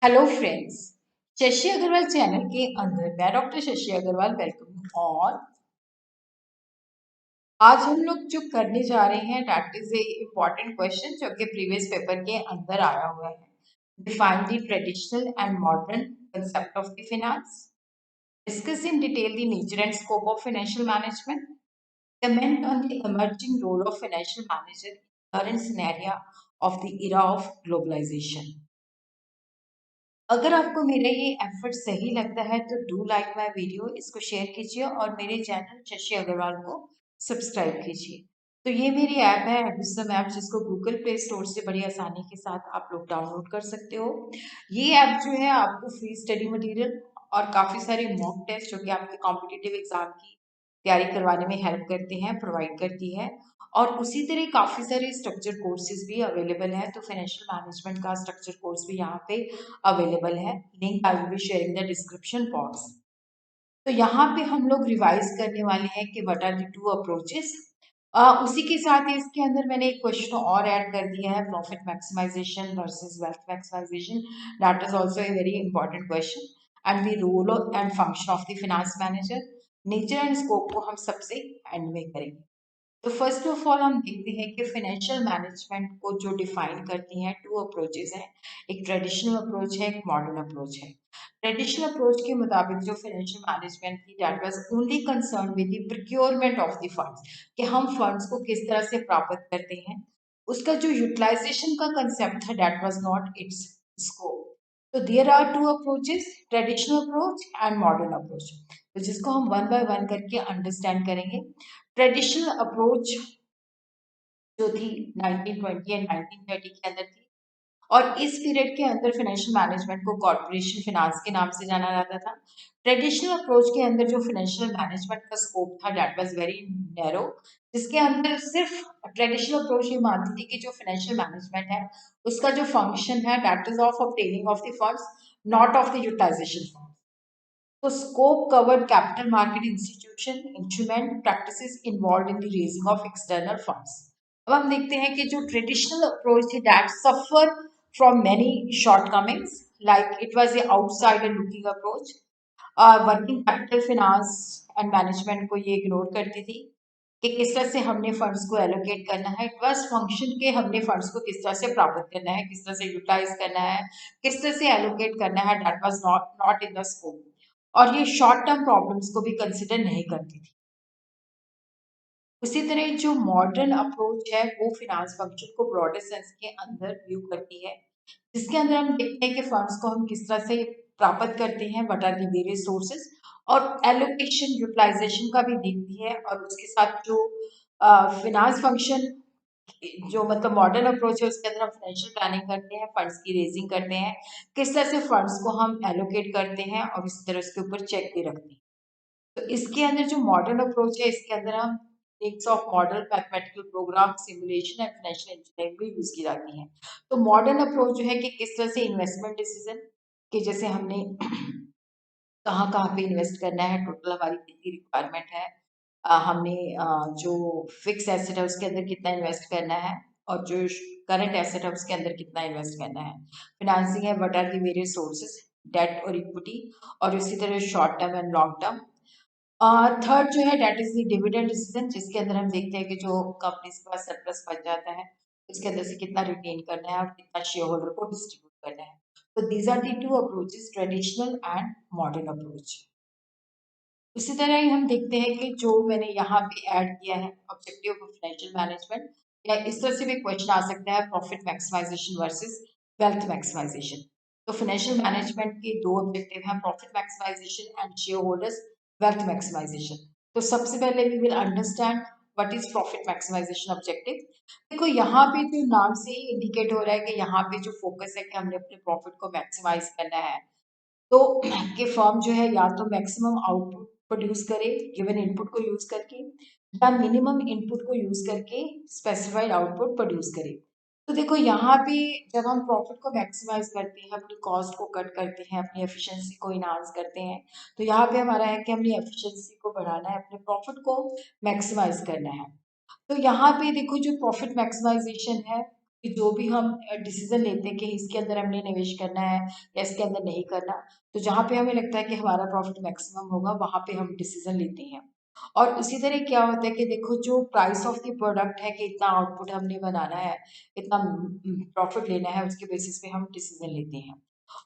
Hello friends, Shashi Agarwal channel के अंदर मैं डॉक्टर शशि अग्रवाल वेलकम। और आज हम लोग जो करने जा रहे हैं that is a important question जो कि प्रीवियस पेपर के अंदर आया हुआ है। Define the traditional and modern concept of the finance, discuss in detail the nature and scope of financial management, comment on the emerging role of financial manager in current scenario of the era of globalization. अगर आपको मेरा ये effort सही लगता है तो do like my video, इसको share कीजिए और मेरे चैनल शशि अग्रवाल को सब्सक्राइब कीजिए। तो ये मेरी ऐप है एपिसम ऐप, जिसको गूगल प्ले स्टोर से बड़ी आसानी के साथ आप लोग डाउनलोड कर सकते हो। ये ऐप जो है आपको फ्री स्टडी मटेरियल और काफ़ी सारे मॉक टेस्ट जो कि आपके कॉम्पिटिटिव एग्जाम की तैयारी करवाने में हेल्प करते हैं प्रोवाइड करती है। और उसी तरह काफ़ी सारे स्ट्रक्चर कोर्सेज भी अवेलेबल है। तो फाइनेंशियल मैनेजमेंट का स्ट्रक्चर कोर्स भी यहाँ पे अवेलेबल है। Link I will be sharing the description box. तो यहाँ पे हम लोग रिवाइज करने वाले हैं कि what are the two approaches. उसी के साथ ही इसके अंदर मैंने एक क्वेश्चन और ऐड कर दिया है, profit maximization versus wealth maximization. That is also a very important question. And the role and function of the finance manager, nature and scope को हम सबसे एंड में करेंगे। तो फर्स्ट ऑफ ऑल हम देखते हैं कि फाइनेंशियल मैनेजमेंट को जो डिफाइन करती हैं टू अप्रोचेज हैं। एक ट्रेडिशनल अप्रोच है, एक मॉडर्न अप्रोच है। ट्रेडिशनल अप्रोच के मुताबिक जो फाइनेंशियल मैनेजमेंट की that was only concern with the procurement of the funds, कि हम फंड्स को किस तरह से प्राप्त करते हैं। उसका जो यूटिलाइजेशन का कंसेप्ट है that was not its scope. तो there are two approaches, traditional approach and modern approach. तो जिसको हम वन बाय वन करके अंडरस्टैंड करेंगे। ट्रेडिशनल अप्रोच जो थी 1920 एंड 1930 के अंदर थी, और इस पीरियड के अंदर फाइनेंशियल मैनेजमेंट को कॉर्पोरेशन फाइनेंस के नाम से जाना जाता था। ट्रेडिशनल अप्रोच के अंदर जो फाइनेंशियल मैनेजमेंट का स्कोप था दैट वाज वेरी नैरो, जिसके अंदर सिर्फ ट्रेडिशनल अप्रोच ये मानती थी कि जो फाइनेंशियल मैनेजमेंट है उसका जो फंक्शन है that is of obtaining of the funds, not of the utilization fund. तो scope covered capital market institution, instrument, practices involve in the raising of external funds. अब हम देखते हैं कि जो ट्रेडिशनल अप्रोच थी that suffer from many shortcomings, like it was a outsider looking approach. Working capital finance and management को ये ignore करती थी कि किस तरह से हमने फंड्स को एलोकेट करना है। इट वाज फंक्शन के हमने फंड्स को किस तरह से प्राप्त करना है, किस तरह से यूटिलाइज करना है, किस तरह से एलोकेट करना है, that was not in the scope. और ये शॉर्ट टर्म प्रॉब्लम्स को भी कंसिडर नहीं करती थी। उसी तरह जो मॉडर्न अप्रोच है वो फिनांस फंक्शन को ब्रॉडर सेंस के अंदर व्यू करती है, जिसके अंदर हम देखते हैं कि फंड्स को हम किस तरह से प्राप्त करते हैं, what are the various sources, और एलोकेशन यूटिलाइजेशन का भी देखती है। और उसके साथ जो फिनांस फंक्शन जो मतलब मॉडर्न अप्रोच है उसके अंदर हम फाइनेंशियल प्लानिंग करते हैं, फंड्स की रेजिंग करते हैं, किस तरह से फंड्स को हम एलोकेट करते हैं और इस तरह उसके ऊपर चेक भी रखते हैं। तो इसके अंदर जो मॉडर्न अप्रोच है इसके अंदर हम mix of model, mathematical program, simulation and financial engineering भी यूज की जाती है। तो मॉडर्न अप्रोच जो है कि किस तरह से इन्वेस्टमेंट डिसीजन, कि जैसे हमने कहाँ कहाँ पे इन्वेस्ट करना है, टोटल हमारी कितनी रिक्वायरमेंट है, हमने जो फिक्स एसेट है उसके अंदर कितना इन्वेस्ट करना है, और जो करंट एसेट है उसके अंदर कितना इन्वेस्ट करना है। फिनांसिंग है, what are the various sources, debt और इक्विटी, और इसी तरह short term and long term. Third जो है that is the dividend decision, जिसके अंदर हम देखते हैं कि जो कंपनी के पास सरप्लस बच जाता है उसके अंदर से कितना रिटेन करना है और कितना शेयर होल्डर को डिस्ट्रीब्यूट करना है। तो these are the two approaches, traditional and modern approach. उसी तरह ही हम देखते हैं कि जो मैंने यहाँ पे ऐड किया है ऑब्जेक्टिव ऑफ फाइनेंशियल मैनेजमेंट, या इस तरह से भी क्वेश्चन आ सकता है, profit maximization versus wealth maximization. तो फाइनेंशियल मैनेजमेंट के दो ऑब्जेक्टिव हैं, profit maximization and share holders wealth maximization. तो सबसे पहले we will understand what is profit maximization objective. देखो यहाँ पे जो नाम से ही इंडिकेट हो रहा है कि यहाँ पे जो फोकस है कि हमने अपने प्रॉफिट को मैक्सिमाइज करना है। तो कि फर्म जो है या तो मैक्सिमम आउटपुट प्रोड्यूस करे गिवन इनपुट को यूज करके, या मिनिमम इनपुट को यूज करके स्पेसिफाइड आउटपुट प्रोड्यूस करे। तो देखो यहाँ पे जब हम प्रॉफिट को मैक्सिमाइज करते हैं, अपनी कॉस्ट को कट करते हैं, अपनी एफिशिएंसी को इनहांस करते हैं, तो यहाँ पे हमारा है कि हमने एफिशिएंसी को बढ़ाना है, अपने प्रॉफिट को मैक्सिमाइज करना है। तो यहाँ पे देखो जो प्रॉफिट मैक्सिमाइजेशन है कि जो भी हम डिसीजन लेते हैं कि इसके अंदर हमने निवेश करना है या इसके अंदर नहीं करना, तो जहाँ पे हमें लगता है कि हमारा प्रॉफिट मैक्सिमम होगा वहाँ पे हम डिसीजन लेते हैं। और उसी तरह क्या होता है कि देखो जो प्राइस ऑफ द प्रोडक्ट है कि इतना आउटपुट हमने बनाना है, इतना प्रॉफिट लेना है, उसके बेसिस पे हम डिसीजन लेते हैं।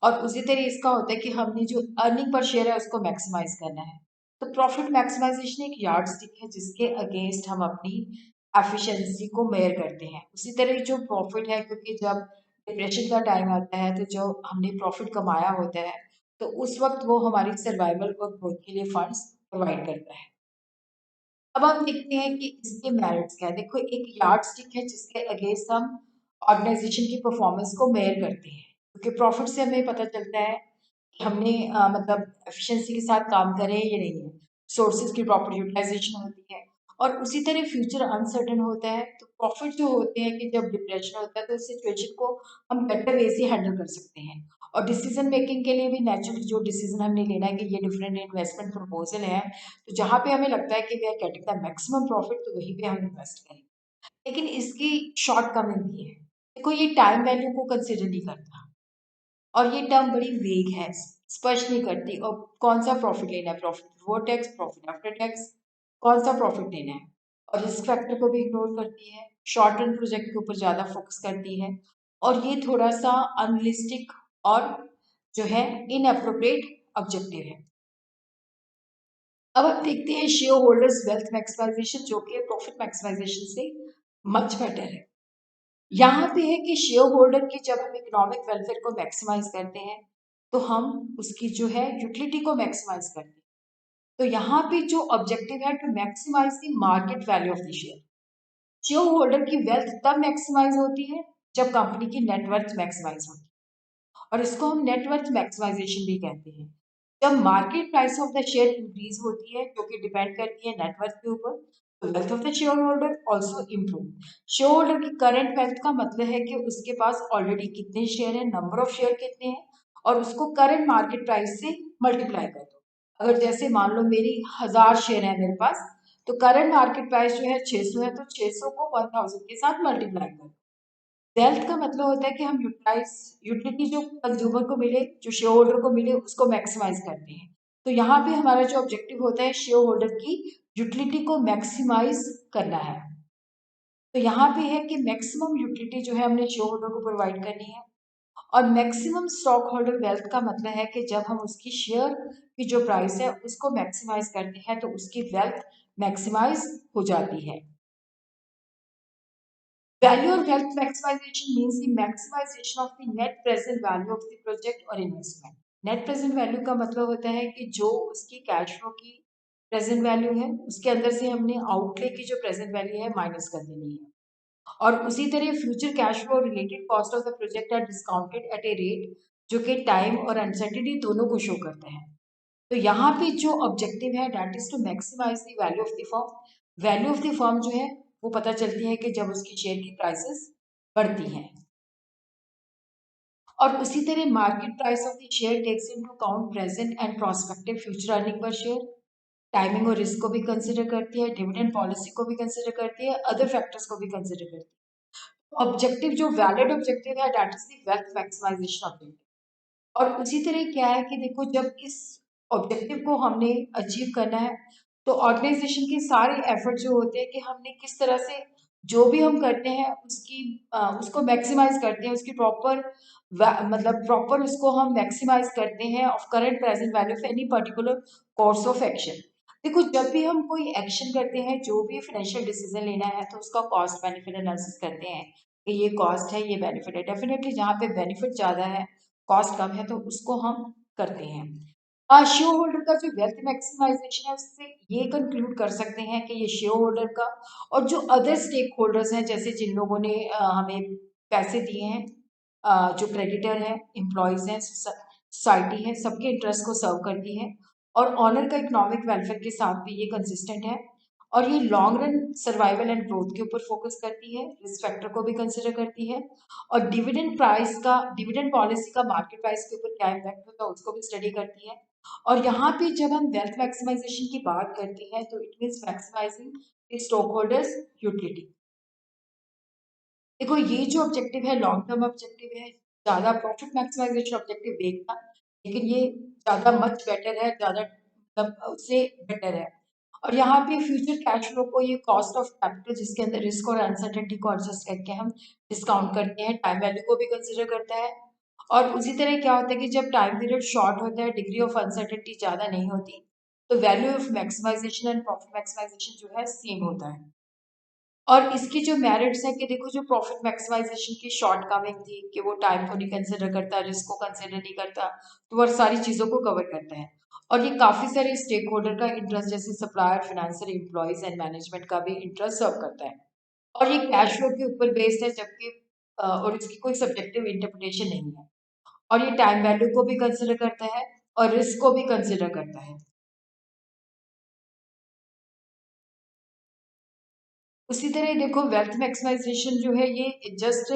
और उसी तरह इसका होता है कि हमने जो अर्निंग पर शेयर है उसको मैक्सिमाइज करना है। तो प्रॉफिट मैक्सिमाइजेशन एक यार्ड स्टिक है जिसके अगेंस्ट हम अपनी एफिशिएंसी को मेयर करते हैं। उसी तरह जो प्रॉफिट है, क्योंकि जब डिप्रेशन का टाइम आता है तो जो हमने प्रॉफिट कमाया होता है तो उस वक्त वो हमारी सर्वाइवल और ग्रोथ के लिए फंड्स प्रोवाइड करता है। अब हम देखते हैं कि इसके मेरिट्स क्या है। देखो एक यार्ड स्टिक है जिसके अगेंस्ट हम ऑर्गेनाइजेशन की परफॉर्मेंस को मेयर करते हैं, क्योंकि प्रॉफिट से हमें पता चलता है कि हमने मतलब एफिशिएंसी के साथ काम करे हैं या नहीं है, सोर्सेज की प्रॉपर यूटिलाइजेशन होती है। और उसी तरह फ्यूचर अनसर्टेन होता है, तो प्रॉफिट जो होते हैं कि जब डिप्रेशन होता है तो उस सिचुएशन को हम बेटर वे से हैंडल कर सकते हैं। और डिसीजन मेकिंग के लिए भी नेचुरली जो डिसीजन हमने लेना है कि ये डिफरेंट इन्वेस्टमेंट प्रपोजल है, तो जहाँ पे हमें लगता है कि we are getting the maximum profit तो वहीं पे हम इन्वेस्ट करें। लेकिन इसकी शॉर्ट कमिंग भी है। देखो ये टाइम वैल्यू को कंसिडर नहीं करता और ये टर्म बड़ी वेग है, स्पष्ट नहीं करती। और कौन सा प्रॉफिट लेना है, profit before tax, profit after tax, कौन सा प्रॉफिट लेना है। और रिस्क फैक्टर को भी इग्नोर करती है, शॉर्ट टर्म प्रोजेक्ट के ऊपर ज़्यादा फोकस करती है। और ये थोड़ा सा अनलिस्टिक और जो है इनअप्रोप्रिएट ऑब्जेक्टिव है। अब हम देखते हैं शेयर होल्डर्स वेल्थ मैक्सिमाइजेशन, जो कि प्रॉफिट मैक्सिमाइजेशन से मच बेटर है। यहाँ पे है कि शेयर होल्डर की जब हम इकोनॉमिक वेलफेयर को मैक्सिमाइज करते हैं तो हम उसकी जो है यूटिलिटी को मैक्सिमाइज करते हैं। तो यहाँ पे जो ऑब्जेक्टिव है to maximize the market value of the share. Share holder की वेल्थ तब मैक्सिमाइज होती है जब कंपनी की नेटवर्थ मैक्सिमाइज होती है, और इसको हम नेटवर्थ मैक्सिमाइजेशन भी कहते हैं। जब market price of the share increase होती है, जो कि डिपेंड करती है नेटवर्थ के ऊपर, तो wealth of the share holder also improve. Share holder की करंट वेल्थ का मतलब है कि उसके पास ऑलरेडी कितने शेयर है, नंबर ऑफ शेयर कितने हैं, और उसको करंट मार्केट प्राइस से मल्टीप्लाई कर दो। अगर जैसे मान लो मेरी 1000 शेयर है मेरे पास, तो करंट मार्केट प्राइस जो है 600 है, तो 600 को 1000 के साथ मल्टीप्लाई कर। वेल्थ का मतलब होता है कि हम यूटिलिटी जो कंज्यूमर को मिले, जो शेयर होल्डर को मिले, उसको मैक्सिमाइज करते हैं। तो यहाँ पे हमारा जो ऑब्जेक्टिव होता है शेयर होल्डर की यूटिलिटी को मैक्सिमाइज करना है। तो यहाँ पे है कि मैक्सिमम यूटिलिटी जो है हमने शेयर होल्डर को प्रोवाइड करनी है। और मैक्सिमम स्टॉक होल्डर वेल्थ का मतलब है कि जब हम उसकी शेयर की जो प्राइस है उसको मैक्सिमाइज करते हैं तो उसकी वेल्थ मैक्सिमाइज हो जाती है। Value or wealth maximization means the maximization of the net present value of the project or investment. Net present value का मतलब होता है कि जो उसकी कैश फ्लो की प्रेजेंट वैल्यू है उसके अंदर से हमने आउटले की जो प्रेजेंट वैल्यू है माइनस कर देनी है। और उसी तरह future cash flow related cost of the project are discounted at a rate जो कि टाइम और अनसर्टिनिटी दोनों को शो करता है। तो यहाँ पे जो ऑब्जेक्टिव है that is to maximize the value of the firm. Value of the firm जो है वो पता चलती है कि जब उसकी शेयर की प्राइसेस बढ़ती हैं। और उसी तरह market price of the share takes into account present and prospective future earning per share, timing और रिस्क को भी कंसिडर करती है, डिविडेंड पॉलिसी को भी कंसिडर करती है, अदर फैक्टर्स को भी कंसिडर करती है। ऑब्जेक्टिव जो वैलिड ऑब्जेक्टिव है that is the wealth maximization objective. और उसी तरह क्या है कि देखो जब इस ऑब्जेक्टिव को हमने अचीव करना है तो ऑर्गेनाइजेशन के सारे एफर्ट जो होते हैं कि हमने किस तरह से जो भी हम करते हैं उसकी उसको मैक्सिमाइज करते हैं, उसकी प्रॉपर मतलब प्रॉपर उसको हम मैक्सिमाइज करते हैं of current present value of any particular course of action. देखो जब भी हम कोई एक्शन करते हैं, जो भी फाइनेंशियल डिसीजन लेना है, तो उसका कॉस्ट बेनिफिट एनालिसिस करते हैं कि ये कॉस्ट है, ये बेनिफिट है। डेफिनेटली जहाँ पे बेनिफिट ज़्यादा है, कॉस्ट कम है, तो उसको हम करते हैं। शेयर होल्डर का जो वेल्थ मैक्सिमाइजेशन है उससे ये कंक्लूड कर सकते हैं कि ये शेयर होल्डर का और जो अदर स्टेक होल्डर्स हैं, जैसे जिन लोगों ने हमें पैसे दिए हैं, जो क्रेडिटर है, एम्प्लॉयज हैं, सोसाइटी है, सबके इंटरेस्ट को सर्व करती है। और ऑनर का इकोनॉमिक वेलफेयर के साथ भी ये कंसिस्टेंट है। और ये long run survival and growth के ऊपर फोकस करती है, रिस्क फैक्टर को भी कंसिडर करती है। और डिविडेंड पॉलिसी का मार्केट प्राइस के ऊपर क्या इम्पैक्ट होता है उसको भी स्टडी करती है। और यहाँ पे जब हम वेल्थ मैक्सिमाइजेशन की बात करते हैं तो it means maximizing stock holders utility. देखो ये जो ऑब्जेक्टिव है लॉन्ग टर्म ऑब्जेक्टिव है, ज़्यादा प्रॉफिट मैक्सिमाइजेशन ऑब्जेक्टिव देखना, लेकिन ये ज़्यादा मच बेटर है, ज़्यादा मतलब उससे बेटर है। और यहाँ पे फ्यूचर कैश फ्लो को ये कॉस्ट ऑफ कैपिटल जिसके अंदर रिस्क और अनसर्टेनिटी को एडजस्ट करके हम डिस्काउंट करते हैं, टाइम वैल्यू को भी कंसिडर करता है। और उसी तरह क्या होता है कि जब टाइम पीरियड शॉर्ट होता है, डिग्री ऑफ अनसर्टेनिटी ज़्यादा नहीं होती, तो value of maximization and profit maximization जो है सेम होता है। और इसकी जो मेरिट्स है कि देखो जो प्रॉफिट मैक्सिमाइजेशन की शॉर्ट कमिंग थी कि वो टाइम को नहीं कंसिडर करता, रिस्क को कंसिडर नहीं करता, तो वो सारी चीज़ों को कवर करता है। और ये काफ़ी सारे स्टेक होल्डर का इंटरेस्ट जैसे supplier, financer, employees and management का भी इंटरेस्ट सर्व करता है। और ये कैश फ्लो के ऊपर बेस्ड है, जबकि और इसकी कोई सब्जेक्टिव इंटरप्रिटेशन नहीं है। और ये टाइम वैल्यू को भी कंसिडर करता है और रिस्क को भी कंसिडर करता है। उसी तरह देखो वेल्थ मैक्सिमाइजेशन जो है ये जस्ट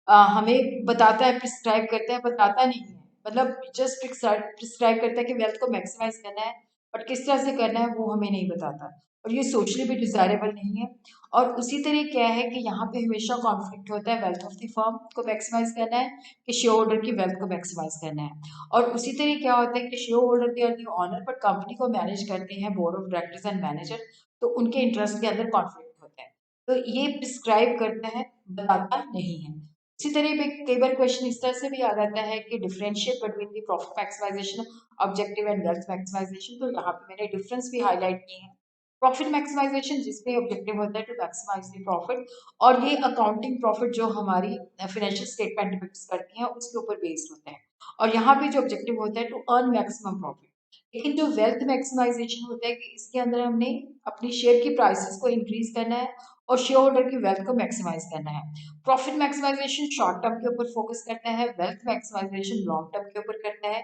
हमें बताता है, प्रिस्क्राइब करता है, बताता नहीं है। मतलब जस्ट प्रिस्क्राइब करता है कि वेल्थ को मैक्सिमाइज करना है, बट किस तरह से करना है वो हमें नहीं बताता। और ये सोशली भी डिजायरेबल नहीं है। और उसी तरह क्या है कि यहाँ पे हमेशा कॉन्फ्लिक्ट होता है, वेल्थ ऑफ द फर्म को मैक्सिमाइज करना है कि शेयर होल्डर की वेल्थ को मैक्सिमाइज करना है। और उसी तरह क्या होता है कि share holder they are the owner, but company को मैनेज करते हैं board of directors and manager, तो उनके इंटरेस्ट के अंदर कॉन्फ्लिक्ट होता है। तो ये प्रिस्क्राइब करता है, बताता नहीं है। इसी तरह पे कई बार क्वेश्चन इस तरह से भी आ जाता है कि differentiate between the profit maximization objective and wealth maximization, तो यहाँ पे मैंने डिफरेंस भी हाईलाइट किए हैं। प्रॉफिट मैक्सिमाइजेशन जिसपे ऑब्जेक्टिव होता है टू मैक्सिमाइज द प्रॉफिट, और ये अकाउंटिंग प्रॉफिट जो हमारी फाइनेंशियल स्टेटमेंट डिपिक्ट करती है उसके ऊपर बेस्ड होता है। और यहाँ पे जो ऑब्जेक्टिव होता है टू अर्न मैक्सिमम प्रॉफिट। लेकिन जो वेल्थ मैक्सिमाइजेशन होता है कि इसके अंदर हमने अपनी शेयर की प्राइसेस को इंक्रीज करना है और शेयर होल्डर की वेल्थ को मैक्सिमाइज करना है। प्रॉफिट मैक्सिमाइजेशन शॉर्ट टर्म के ऊपर फोकस करता है, वेल्थ मैक्सिमाइजेशन लॉन्ग टर्म के ऊपर करता है।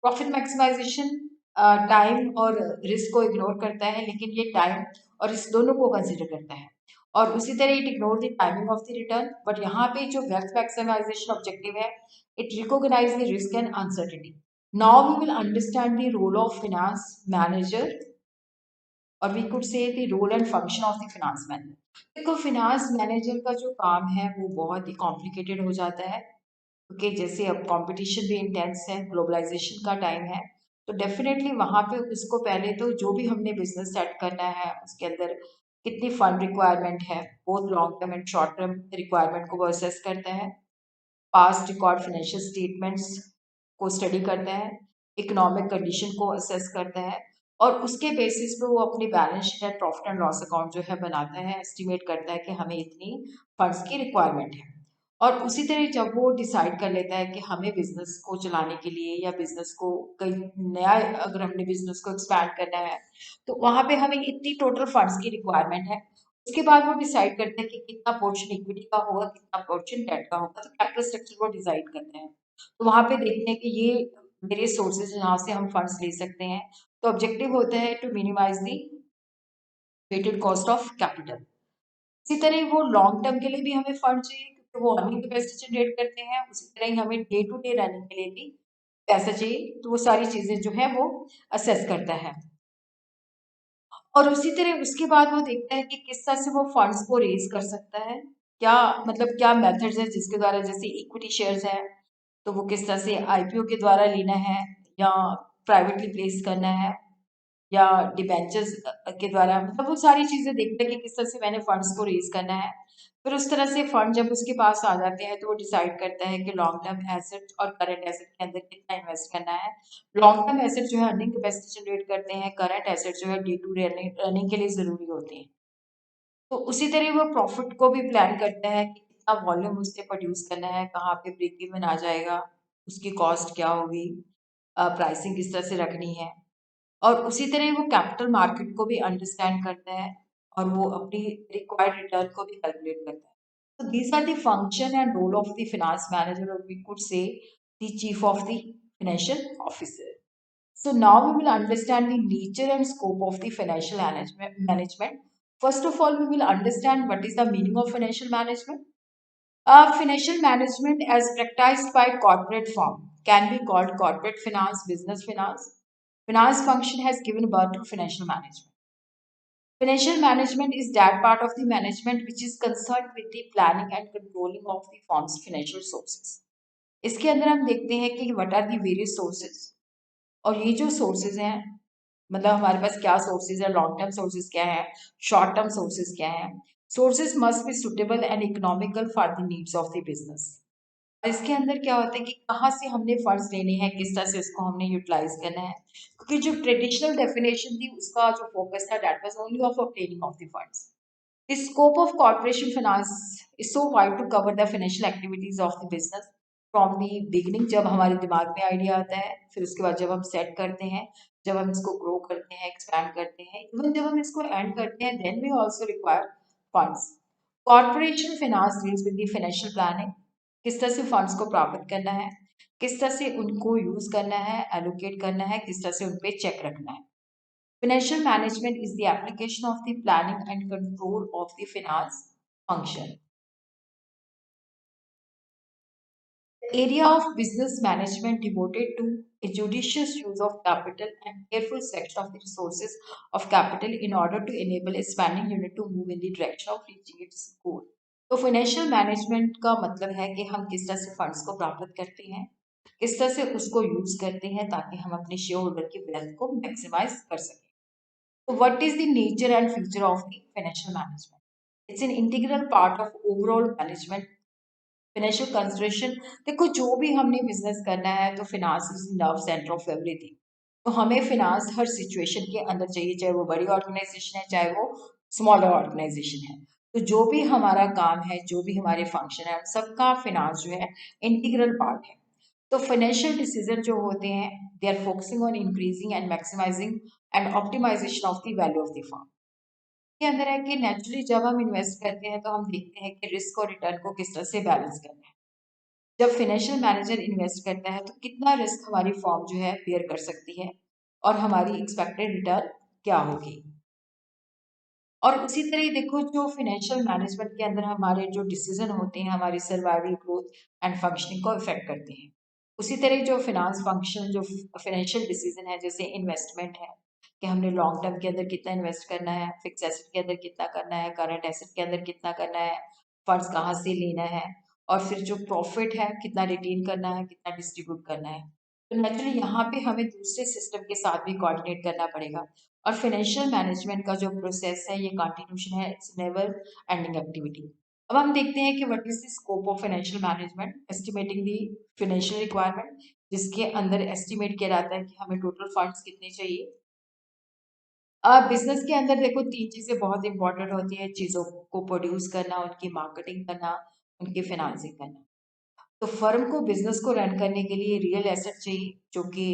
प्रॉफिट मैक्सिमाइजेशन टाइम और रिस्क को इग्नोर करता है, लेकिन ये टाइम और रिस्क दोनों को कंसिडर करता है। और उसी तरह it ignore the timing of the return, but यहाँ पे जो वेल्थ मैक्सिमाइजेशन ऑब्जेक्टिव है, it recognize the risk and uncertainty. Now we will understand the role of finance manager, और we could say the role and function of the finance manager. देखो finance manager का जो काम है वो बहुत ही complicated हो जाता है, क्योंकि जैसे अब कंपटीशन भी इंटेंस है, ग्लोबलाइजेशन का टाइम है, तो डेफिनेटली वहाँ पे उसको पहले तो जो भी हमने बिजनेस सेट करना है उसके अंदर कितनी फंड रिक्वायरमेंट है, both long term and short term requirement को वो असेस करता है। पास्ट रिकॉर्ड फाइनेंशियल स्टेटमेंट्स को स्टडी करता है, इकोनॉमिक कंडीशन को असेस करता है, और उसके बेसिस पे वो अपनी balance sheet and profit and loss account जो है बनाता है, एस्टिमेट करता है कि हमें इतनी फंड्स की रिक्वायरमेंट है। और उसी तरह जब वो डिसाइड कर लेता है कि हमें बिजनेस को चलाने के लिए या बिजनेस को कई नया, अगर हमने बिजनेस को एक्सपैंड करना है, तो वहां पे हमें इतनी टोटल फंड्स की रिक्वायरमेंट है। उसके बाद वो डिसाइड करते हैं कि कितना पोर्शन इक्विटी का होगा, कितना पोर्शन डेट का होगा, तो कैपिटल स्ट्रक्चर वो डिसाइड करते हैं। तो वहां पे देखते हैं कि ये मेरे सोर्सेज जहाँ से हम फंड्स ले सकते हैं। तो ऑब्जेक्टिव होता है to minimize the weighted cost of capital. इसी तरह वो लॉन्ग टर्म के लिए भी हमें फंड चाहिए, क्योंकि वो अर्निंग कैपेसिटी जनरेट करते हैं। उसी तरह ही हमें डे टू डे रनिंग के लिए भी पैसा चाहिए, तो वो सारी चीजें जो है वो असेस करता है। और उसी तरह उसके बाद वो देखता है कि किस तरह से वो फंड्स को रेज कर सकता है, क्या मतलब क्या मेथड्स है जिसके द्वारा, जैसे इक्विटी शेयर्स है तो वो किस तरह से आईपीओ के द्वारा लेना है, या प्राइवेटली प्लेस करना है, या डिबेंचर्स के द्वारा, मतलब वो सारी चीजें देखते हैं कि किस तरह से मैंने फंड्स को रेज करना है। फिर उस तरह से फंड जब उसके पास आ जाते हैं तो वो डिसाइड करता है कि लॉन्ग टर्म एसेट और करंट एसेट के अंदर कितना इन्वेस्ट करना है। लॉन्ग टर्म एसेट जो है अर्निंग कैपेसिटी जनरेट करते हैं, करंट एसेट जो है डे टू डे रनिंग के लिए जरूरी होते हैं। तो उसी तरह वो प्रॉफिट को भी प्लान करता है कि कितना वॉल्यूम उसने प्रोड्यूस करना है, कहाँ पे ब्रेक इवन आ जाएगा, उसकी कॉस्ट क्या होगी, प्राइसिंग किस तरह से रखनी है। और उसी तरह वो कैपिटल मार्केट को भी अंडरस्टैंड करता है, और वो अपनी रिक्वायर्ड रिटर्न को भी कैलकुलेट करता है। तो these are the function and role of the finance manager, और we could say the chief of the financial officer. So now we will understand the nature and scope of the financial management. First of all, we will understand what is the meaning of financial management. Financial management as practiced by corporate firm can be called corporate finance, business finance. Finance function has given birth to financial management. Financial management is that part of the management which is concerned with the planning and controlling of the firm's financial sources. इसके अंदर हम देखते हैं कि what are the various sources, और ये जो sources हैं मतलब हमारे पास क्या सोर्सेज है, लॉन्ग टर्म सोर्सेज क्या है, शॉर्ट टर्म सोर्सेज क्या है. Sources must be suitable and economical for the needs of the business. इसके अंदर क्या होता है कि कहाँ से हमने फंड्स लेने हैं, किस तरह से उसको हमने यूटिलाइज करना है, क्योंकि जो ट्रेडिशनल डेफिनेशन थी उसका जो फोकस था that was only of obtaining of the funds. The scope of corporation finance is so wide to cover the financial activities of the business from the beginning. जब हमारे दिमाग में आइडिया आता है, फिर उसके बाद जब हम सेट करते हैं, जब हम इसको ग्रो करते हैं, एक्सपैंड करते हैं, इवन जब हम इसको एंड करते हैं, then we also require funds. Corporation finance deals with the financial planning. किस तरह से फंड्स को प्राप्त करना है, किस तरह से उनको यूज करना है, एलोकेट करना है, किस तरह से उन पे चेक रखना है. Financial management is the application of the planning and control of the finance function. The area of business management devoted to a judicious use of capital and careful selection of the resources of capital in order to enable a spending unit to move in the direction of reaching its goal. तो financial management का मतलब है कि हम किस तरह से funds को प्राप्त करते हैं, किस तरह से उसको यूज करते हैं ताकि हम अपने शेयर होल्डर की वेल्थ को मैक्सिमाइज कर सकें. So what is the nature and future of the financial management? It's an integral part of overall management. Financial consideration, देखो जो भी हमने बिजनेस करना है तो finance is nerve centre of everything. तो हमें फिनांस हर सिचुएशन के अंदर चाहिए, चाहे वो बड़ी ऑर्गेनाइजेशन है चाहे वो स्मॉलर ऑर्गेनाइजेशन है. तो जो भी हमारा काम है, जो भी हमारे फंक्शन है, सबका फिनांस जो है इंटीग्रल पार्ट है. तो फाइनेंशियल डिसीजन जो होते हैं they are focusing on increasing and maximizing and optimization of the value of the firm. के अंदर है कि नेचुरली जब हम इन्वेस्ट करते हैं तो हम देखते हैं कि रिस्क और रिटर्न को किस तरह से बैलेंस करना है. जब फाइनेंशियल मैनेजर इन्वेस्ट करता है तो कितना रिस्क हमारी फर्म जो है बेयर कर सकती है और हमारी एक्सपेक्टेड रिटर्न क्या होगी. और उसी तरह ही देखो जो फाइनेंशियल मैनेजमेंट के अंदर हमारे जो डिसीजन होते हैं हमारी सर्वाइवल, ग्रोथ एंड फंक्शनिंग को इफेक्ट करते हैं. उसी तरह जो फिनांस फंक्शन, जो फाइनेंशियल डिसीजन है जैसे इन्वेस्टमेंट है कि हमने लॉन्ग टर्म के अंदर कितना इन्वेस्ट करना है, फिक्स एसेट के अंदर कितना करना है, करंट एसेट के अंदर कितना करना है, फंड्स कहाँ से लेना है, और फिर जो प्रॉफिट है कितना रिटेन करना है, कितना डिस्ट्रीब्यूट करना है. तो नेचुरली यहाँ पे हमें दूसरे सिस्टम के साथ भी कोऑर्डिनेट करना पड़ेगा. और फाइनेंशियल मैनेजमेंट का जो प्रोसेस है ये कंटिन्यूशन है, इट्स नेवर एंडिंग एक्टिविटी. अब हम देखते हैं कि what is the scope of financial management. Estimating the financial requirement, जिसके अंदर एस्टिमेट किया जाता है कि हमें टोटल फंड्स कितने चाहिए. बिजनेस के अंदर देखो तीन चीजें बहुत इंपॉर्टेंट होती है, चीजों को प्रोड्यूस करना, उनकी मार्केटिंग करना, उनकी फाइनेंसिंग करना. तो फर्म को बिजनेस को रन करने के लिए रियल एसेट चाहिए जो कि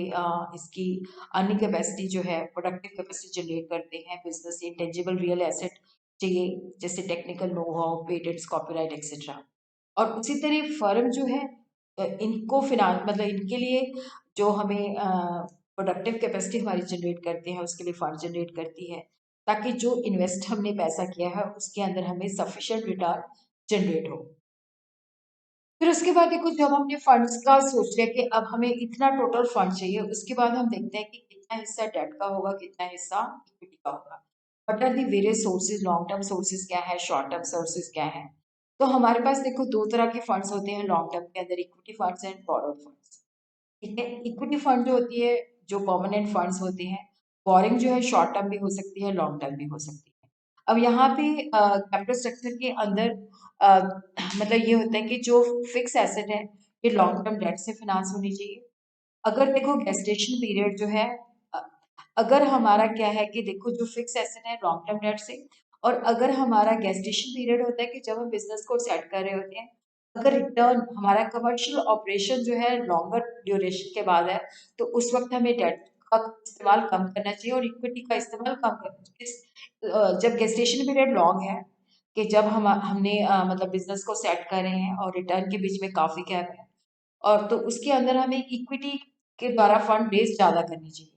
इसकी अर्निंग कैपेसिटी जो है, प्रोडक्टिव कैपेसिटी जनरेट करते हैं. बिजनेस इंटेंजिबल रियल एसेट चाहिए जैसे technical know how, patents, copyright etcetera. और उसी तरह फर्म जो है इनको फिनांस मतलब इनके लिए जो हमें प्रोडक्टिव कैपेसिटी हमारी जनरेट करते हैं उसके लिए फंड जनरेट करती है ताकि जो इन्वेस्ट हमने पैसा किया है उसके अंदर हमें सफिशिएंट रिटर्न जनरेट हो. फिर उसके बाद देखो जब हमने फंड्स का सोच लिया कि अब हमें इतना टोटल फंड चाहिए, उसके बाद हम देखते हैं कि कितना हिस्सा डेट का होगा, कितना हिस्सा इक्विटी का होगा. What are the various sources, long term sources क्या है, शॉर्ट टर्म सोर्सेज क्या है. तो हमारे पास देखो दो तरह के फंड्स होते हैं लॉन्ग टर्म के अंदर, equity funds and borrowed funds. ठीक है, इक्विटी फंड जो होती है, जो परमानेंट फंड्स होते हैं. बोरिंग जो है शॉर्ट टर्म भी हो सकती है, लॉन्ग टर्म भी हो सकती है. अब यहाँ पे कैपिटल स्ट्रक्चर के अंदर अ, मतलब ये होता है कि जो फिक्स एसेट है ये लॉन्ग टर्म डेट से फिनांस होनी चाहिए. अगर देखो गेस्टेशन पीरियड जो है, अ, अगर हमारा क्या है कि देखो जो फिक्स एसेट है लॉन्ग टर्म डेट से, और अगर हमारा गेस्टेशन पीरियड होता है कि जब हम बिजनेस को सेट कर रहे होते हैं, अगर रिटर्न हमारा कमर्शियल ऑपरेशन जो है लॉन्गर ड्यूरेशन के बाद है तो उस वक्त हमें डेट का इस्तेमाल कम करना चाहिए और इक्विटी का इस्तेमाल कम करना चाहिए. जब गेस्टेशन पीरियड लॉन्ग है कि जब हमने मतलब बिजनेस को सेट कर रहे हैं और रिटर्न के बीच में काफी गैप है, और तो उसके अंदर हमें इक्विटी के द्वारा फंड रेज ज्यादा करनी चाहिए.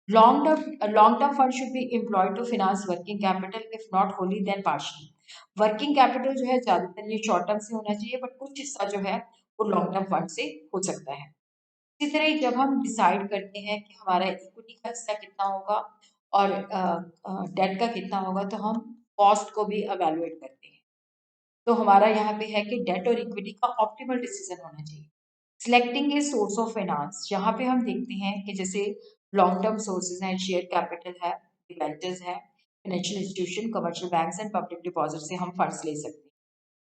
Long term fund should be employed to finance working capital if not wholly then partially. Working capital जो है ज्यादातर ये शॉर्ट टर्म से होना चाहिए बट कुछ हिस्सा जो है वो लॉन्ग टर्म फंड से हो सकता है. इसी तरह जब हम डिसाइड करते हैं कि हमारा इक्विटी का हिस्सा कितना होगा और डेट का कितना होगा, तो हम कॉस्ट को भी अवेलुएट करते हैं। तो हमारा यहाँ पे है कि डेट और इक्विटी का ऑप्टिमल डिसीजन होना चाहिए। Selecting a source of finance, यहाँ पे हम देखते हैं कि जैसे लॉन्ग टर्म सोर्सेज हैं, शेयर कैपिटल है, डिबेंचर्स है, financial institution, commercial banks and public deposit से हम फंड्स ले सकते हैं,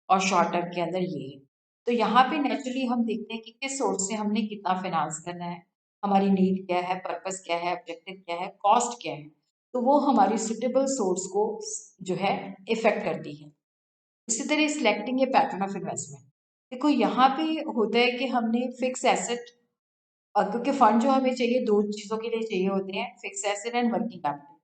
और शॉर्ट टर्म के अंदर ये है। तो यहाँ पे नेचुरली हम देखते हैं कि किस सोर्स से हमने कितना फाइनेंस करना है, हमारी नीड क्या है, पर्पस क्या है, ऑब्जेक्टिव क्या है, कॉस्ट क्या है, तो वो हमारी सुटेबल सोर्स को जो है इफेक्ट करती है। इसी तरह selecting A pattern of investment, देखो यहाँ पे होता है कि हमने फिक्स एसेट, क्योंकि फंड जो हमें चाहिए दो चीजों के लिए चाहिए होते हैं, fix asset and working capital.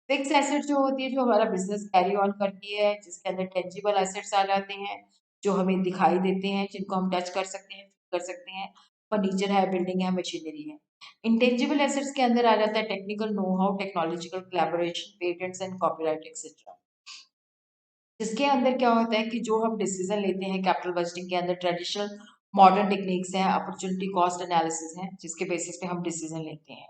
Fix asset जो होती है, जो हमारा बिजनेस कैरी ऑन करती है, जिसके अंदर टेंजिबल एसेट्स आ जाते हैं, जो हमें दिखाई देते हैं, जिनको हम टच कर सकते हैं, कर सकते हैं, फर्नीचर है, बिल्डिंग है, मशीनरी है। इंटेंजिबल एसेट्स के अंदर आ जाता है technical know how, technological collaboration, patents and copyright etcetera. जिसके अंदर क्या होता है कि जो हम डिसीजन लेते हैं कैपिटल बजटिंग के अंदर, ट्रेडिशनल मॉडर्न टेक्निक्स हैं, अपॉर्चुनिटी कॉस्ट एनालिसिस हैं, जिसके बेसिस पे हम डिसीजन लेते हैं।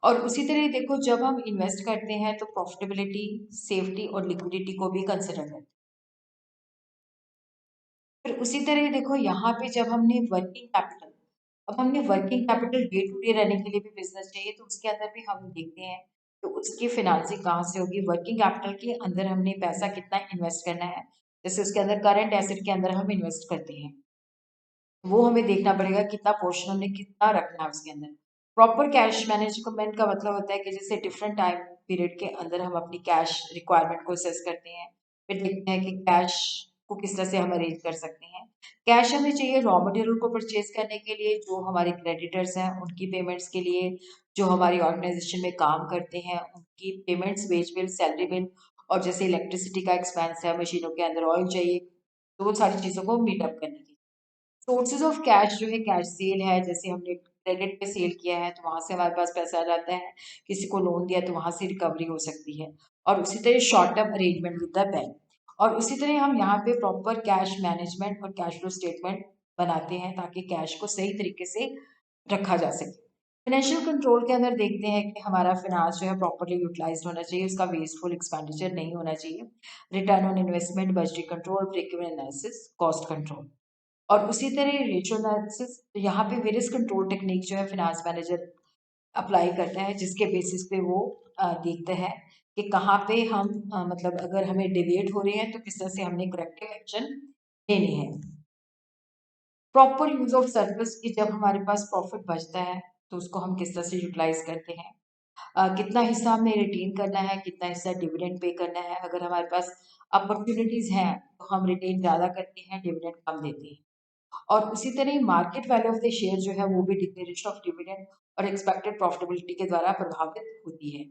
और उसी तरह देखो, जब हम इन्वेस्ट करते हैं तो प्रॉफिटेबिलिटी, सेफ्टी और लिक्विडिटी को भी कंसिडर करते हैं। फिर उसी तरह देखो यहाँ पे जब हमने वर्किंग कैपिटल, अब हमने working capital day to day रहने के लिए भी बिजनेस चाहिए, तो उसके अंदर भी हम देखते हैं तो उसकी फिनांसिंग कहाँ से होगी। वर्किंग कैपिटल के अंदर हमने पैसा कितना इन्वेस्ट करना है, जैसे उसके अंदर करंट एसेट के अंदर हम इन्वेस्ट करते हैं, वो हमें देखना पड़ेगा कितना पोर्शन हमने कितना रखना है उसके अंदर। प्रॉपर कैश मैनेजमेंट का मतलब होता है कि जैसे डिफरेंट टाइम पीरियड के अंदर हम अपनी कैश रिक्वायरमेंट को असेस करते हैं, फिर देखते हैं कि कैश को किस तरह से हम अरेंज कर सकते हैं। कैश हमें चाहिए रॉ मटेरियल को परचेज करने के लिए, जो हमारे क्रेडिटर्स हैं उनकी पेमेंट्स के लिए, जो हमारी ऑर्गेनाइजेशन में काम करते हैं उनकी payments, wage bill, salary bill, और जैसे इलेक्ट्रिसिटी का एक्सपेंस है, मशीनों के अंदर ऑयल चाहिए, तो वो सारी चीज़ों को मीटअप करने के लिए। सोर्सेज ऑफ कैश जो है, कैश सेल है, जैसे हमने क्रेडिट पे सेल किया है तो वहां से हमारे पास पैसा आ जाता है, किसी को लोन दिया तो वहां से रिकवरी हो सकती है। और उसी तरह short term arrangement with the bank, और उसी तरह हम यहाँ पे प्रॉपर कैश मैनेजमेंट और कैश फ्लो स्टेटमेंट बनाते हैं ताकि कैश को सही तरीके से रखा जा सके। फाइनेंशियल कंट्रोल के अंदर देखते हैं कि हमारा फाइनेंस जो है प्रॉपरली यूटिलाइज होना चाहिए, उसका वेस्टफुल एक्सपेंडिचर नहीं होना चाहिए। Return on investment, budgeting control, break even analysis, cost control, और उसी तरह रेशियो एनालिसिस। तो यहाँ पे वेरियस कंट्रोल टेक्निक जो है फिनांस मैनेजर अप्लाई करता है, जिसके बेसिस पे वो देखता है कि कहाँ पे हम मतलब अगर हमें डिविएट हो रही है तो किस तरह से हमने करेक्टिव एक्शन लेने हैं। प्रॉपर यूज ऑफ सरप्लस, की जब हमारे पास प्रॉफिट बचता है तो उसको हम किस तरह से यूटिलाइज करते हैं, कितना हिस्सा हमें रिटेन करना है, कितना हिस्सा डिविडेंड पे करना है। अगर हमारे पास अपॉर्चुनिटीज हैं तो हम रिटेन ज़्यादा करते हैं, डिविडेंड कम देते हैं। और उसी तरह market value of the share जो है वो भी डिक्लेरेशन ऑफ डिविडेंड और एक्सपेक्टेड प्रॉफिटेबिलिटी के द्वारा प्रभावित होती है।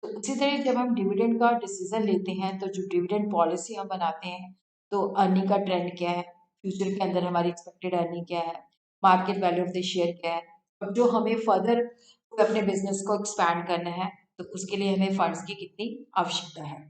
तो उसी तरह जब हम डिविडेंड का डिसीजन लेते हैं तो जो डिविडेंड पॉलिसी हम बनाते हैं, तो अर्निंग का ट्रेंड क्या है, फ्यूचर के अंदर हमारी एक्सपेक्टेड अर्निंग क्या है, market value of the share क्या है, और जो हमें फर्दर अपने बिजनेस को एक्सपैंड करना है तो उसके लिए हमें फंड्स की कितनी आवश्यकता है।